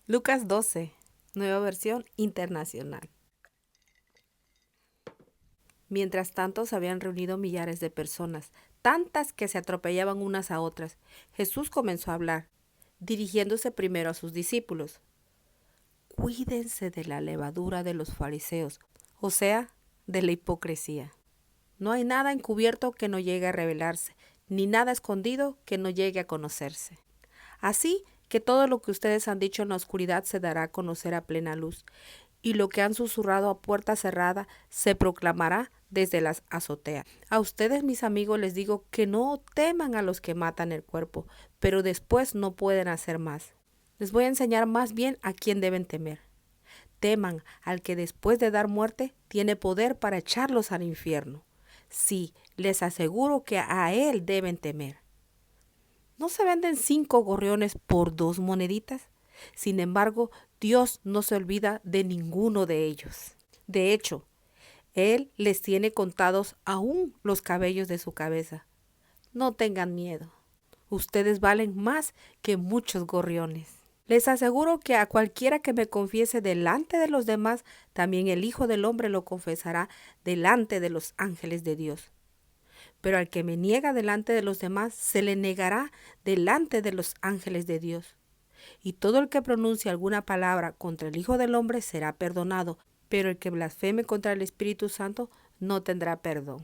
Lucas 12, nueva versión internacional. Mientras tanto se habían reunido millares de personas, tantas que se atropellaban unas a otras. Jesús comenzó a hablar, dirigiéndose primero a sus discípulos. Cuídense de la levadura de los fariseos, o sea, de la hipocresía. No hay nada encubierto que no llegue a revelarse, ni nada escondido que no llegue a conocerse. Así que todo lo que ustedes han dicho en la oscuridad se dará a conocer a plena luz, y lo que han susurrado a puerta cerrada se proclamará desde las azoteas. A ustedes, mis amigos, les digo que no teman a los que matan el cuerpo, pero después no pueden hacer más. Les voy a enseñar más bien a quién deben temer. Teman al que después de dar muerte tiene poder para echarlos al infierno. Sí, les aseguro que a él deben temer. ¿No se venden 5 gorriones por 2 moneditas? Sin embargo, Dios no se olvida de ninguno de ellos. De hecho, Él les tiene contados aún los cabellos de su cabeza. No tengan miedo. Ustedes valen más que muchos gorriones. Les aseguro que a cualquiera que me confiese delante de los demás, también el Hijo del Hombre lo confesará delante de los ángeles de Dios. Pero al que me niega delante de los demás, se le negará delante de los ángeles de Dios. Y todo el que pronuncie alguna palabra contra el Hijo del Hombre será perdonado, pero el que blasfeme contra el Espíritu Santo no tendrá perdón.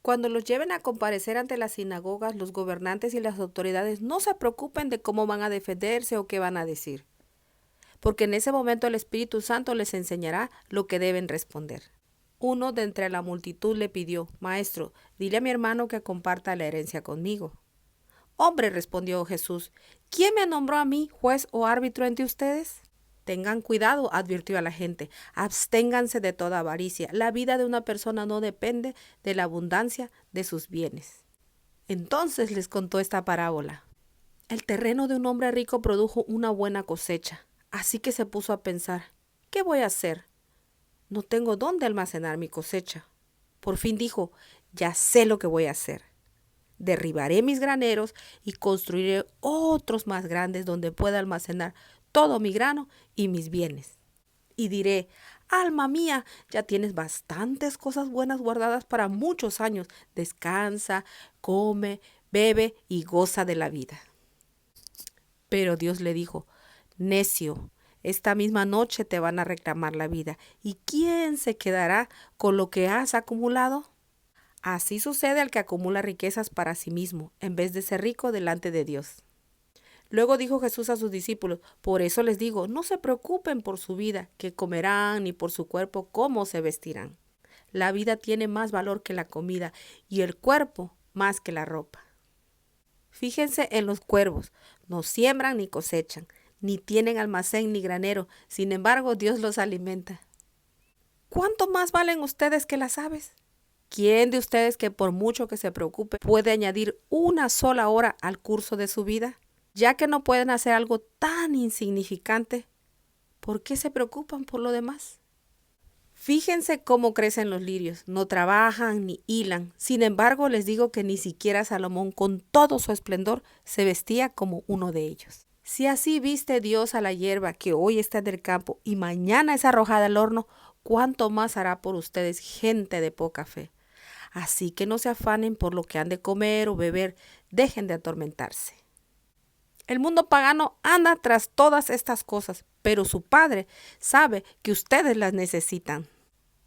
Cuando los lleven a comparecer ante las sinagogas, los gobernantes y las autoridades no se preocupen de cómo van a defenderse o qué van a decir, porque en ese momento el Espíritu Santo les enseñará lo que deben responder. Uno de entre la multitud le pidió: Maestro, dile a mi hermano que comparta la herencia conmigo. Hombre, respondió Jesús, ¿quién me nombró a mí juez o árbitro entre ustedes? Tengan cuidado, advirtió a la gente, absténganse de toda avaricia. La vida de una persona no depende de la abundancia de sus bienes. Entonces les contó esta parábola. El terreno de un hombre rico produjo una buena cosecha, así que se puso a pensar: ¿qué voy a hacer? No tengo dónde almacenar mi cosecha. Por fin dijo: ya sé lo que voy a hacer. Derribaré mis graneros y construiré otros más grandes donde pueda almacenar todo mi grano y mis bienes. Y diré: alma mía, ya tienes bastantes cosas buenas guardadas para muchos años. Descansa, come, bebe y goza de la vida. Pero Dios le dijo: necio, esta misma noche te van a reclamar la vida. ¿Y quién se quedará con lo que has acumulado? Así sucede al que acumula riquezas para sí mismo, en vez de ser rico delante de Dios. Luego dijo Jesús a sus discípulos: por eso les digo, no se preocupen por su vida, qué comerán, ni por su cuerpo, cómo se vestirán. La vida tiene más valor que la comida, y el cuerpo más que la ropa. Fíjense en los cuervos, no siembran ni cosechan, ni tienen almacén ni granero, sin embargo Dios los alimenta. ¿Cuánto más valen ustedes que las aves? ¿Quién de ustedes, que por mucho que se preocupe, puede añadir una sola hora al curso de su vida? Ya que no pueden hacer algo tan insignificante, ¿por qué se preocupan por lo demás? Fíjense cómo crecen los lirios, no trabajan ni hilan. Sin embargo, les digo que ni siquiera Salomón, con todo su esplendor, se vestía como uno de ellos. Si así viste Dios a la hierba que hoy está en el campo y mañana es arrojada al horno, ¿cuánto más hará por ustedes, gente de poca fe? Así que no se afanen por lo que han de comer o beber, dejen de atormentarse. El mundo pagano anda tras todas estas cosas, pero su Padre sabe que ustedes las necesitan.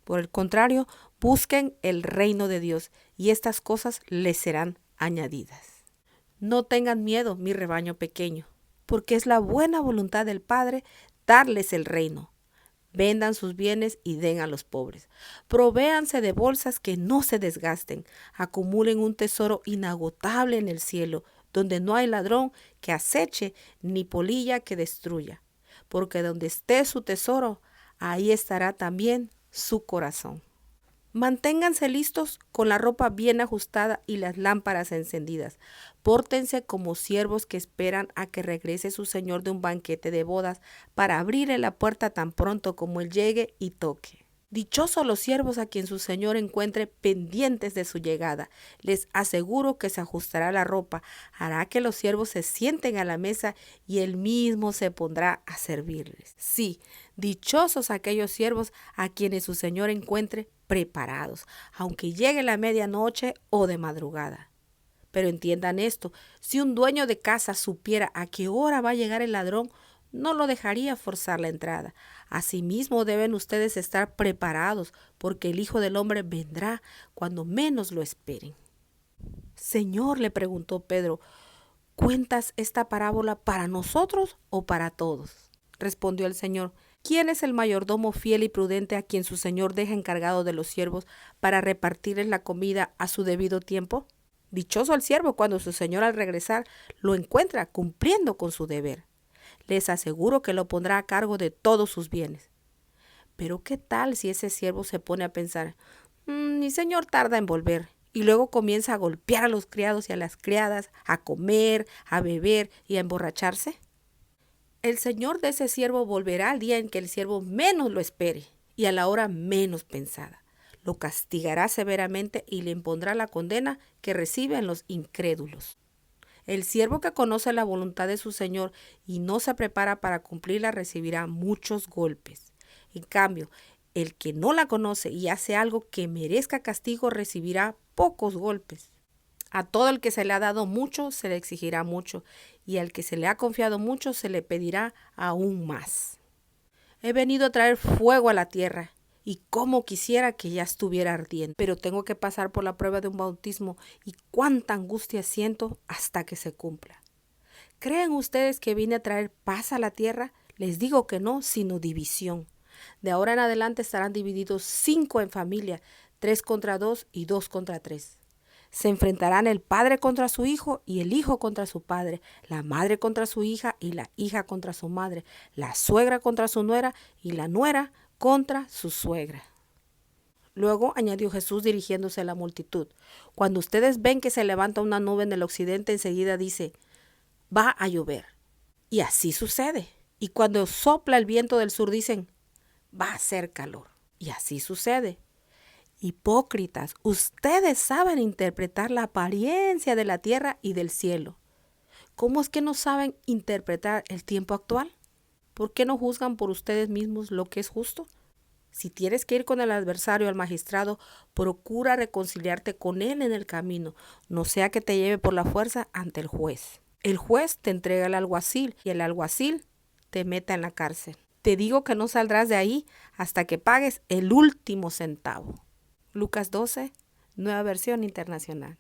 Por el contrario, busquen el reino de Dios y estas cosas les serán añadidas. No tengan miedo, mi rebaño pequeño, porque es la buena voluntad del Padre darles el reino. Vendan sus bienes y den a los pobres. Provéanse de bolsas que no se desgasten. Acumulen un tesoro inagotable en el cielo, donde no hay ladrón que aceche ni polilla que destruya. Porque donde esté su tesoro, ahí estará también su corazón. Manténganse listos con la ropa bien ajustada y las lámparas encendidas. Pórtense como siervos que esperan a que regrese su señor de un banquete de bodas para abrirle la puerta tan pronto como él llegue y toque. Dichosos los siervos a quien su señor encuentre pendientes de su llegada. Les aseguro que se ajustará la ropa, hará que los siervos se sienten a la mesa y él mismo se pondrá a servirles. Sí, dichosos aquellos siervos a quienes su señor encuentre preparados, aunque llegue la medianoche o de madrugada. Pero entiendan esto, si un dueño de casa supiera a qué hora va a llegar el ladrón, no lo dejaría forzar la entrada. Asimismo deben ustedes estar preparados, porque el Hijo del Hombre vendrá cuando menos lo esperen. Señor, le preguntó Pedro, ¿cuentas esta parábola para nosotros o para todos? Respondió el Señor, ¿quién es el mayordomo fiel y prudente a quien su señor deja encargado de los siervos para repartirles la comida a su debido tiempo? Dichoso el siervo cuando su señor al regresar lo encuentra cumpliendo con su deber. Les aseguro que lo pondrá a cargo de todos sus bienes. Pero ¿qué tal si ese siervo se pone a pensar, mi señor tarda en volver? Y luego comienza a golpear a los criados y a las criadas, a comer, a beber y a emborracharse. El señor de ese siervo volverá al día en que el siervo menos lo espere y a la hora menos pensada. Lo castigará severamente y le impondrá la condena que reciben los incrédulos. El siervo que conoce la voluntad de su señor y no se prepara para cumplirla recibirá muchos golpes. En cambio, el que no la conoce y hace algo que merezca castigo recibirá pocos golpes. A todo el que se le ha dado mucho se le exigirá mucho, y al que se le ha confiado mucho se le pedirá aún más. He venido a traer fuego a la tierra, y cómo quisiera que ya estuviera ardiendo, pero tengo que pasar por la prueba de un bautismo, y cuánta angustia siento hasta que se cumpla. ¿Creen ustedes que vine a traer paz a la tierra? Les digo que no, sino división. De ahora en adelante estarán divididos 5 en familia, 3 contra 2 y 2 contra 3. Se enfrentarán el padre contra su hijo y el hijo contra su padre, la madre contra su hija y la hija contra su madre, la suegra contra su nuera y la nuera contra su suegra. Luego añadió Jesús dirigiéndose a la multitud, cuando ustedes ven que se levanta una nube en el occidente, enseguida dice, va a llover. Y así sucede. Y cuando sopla el viento del sur dicen, va a hacer calor. Y así sucede. Hipócritas, ustedes saben interpretar la apariencia de la tierra y del cielo. ¿Cómo es que no saben interpretar el tiempo actual? ¿Por qué no juzgan por ustedes mismos lo que es justo? Si tienes que ir con el adversario al magistrado, procura reconciliarte con él en el camino, no sea que te lleve por la fuerza ante el juez. El juez te entrega al alguacil y el alguacil te meta en la cárcel. Te digo que no saldrás de ahí hasta que pagues el último centavo. Lucas 12, Nueva Versión Internacional.